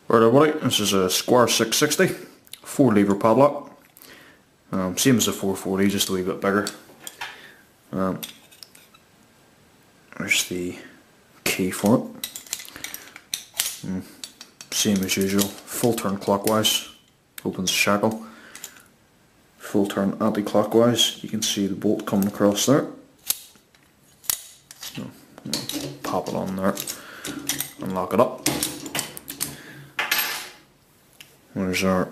Right everybody, this is a Squire 660 4 lever padlock. Same as the 440, just a wee bit bigger. There's the key for it. Same as usual, full turn clockwise, opens the shackle. Full turn anti-clockwise, you can see the bolt coming across there. So, pop it on there and lock it up. There's our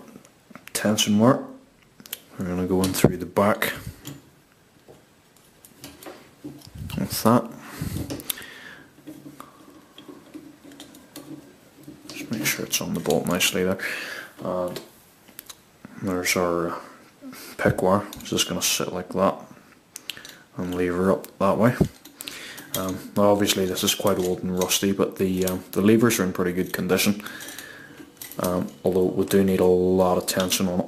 tension wire. We're going to go in through the back with that. Just make sure it's on the bolt nicely there. And there's our pick wire. It's just going to sit like that and lever up that way. Now obviously this is quite old and rusty, but the levers are in pretty good condition. Although we do need a lot of tension on it,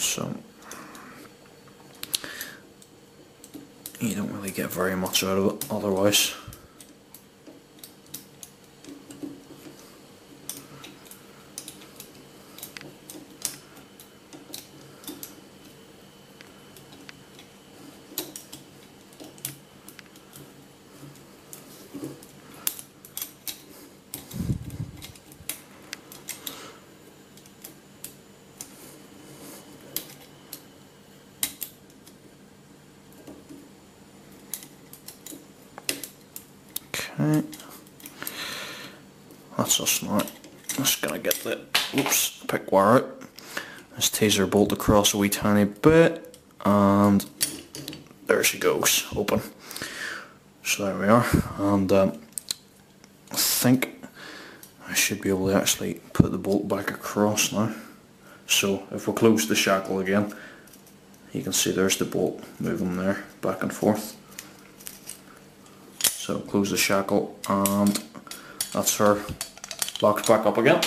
so you don't really get very much out of it otherwise. Okay, that's us now. Just gonna get the pick wire out. Just taser bolt across a wee tiny bit, and there she goes, open. So there we are, and I think I should be able to actually put the bolt back across now. So if we close the shackle again, you can see there's the bolt moving there, back and forth. So close the shackle, and that's her locked back up again.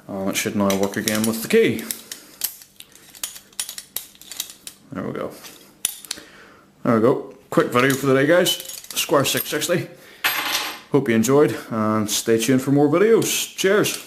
And it should now work again with the key. There we go. There we go. Quick video for the day, guys. Squire 660. Hope you enjoyed, and stay tuned for more videos. Cheers.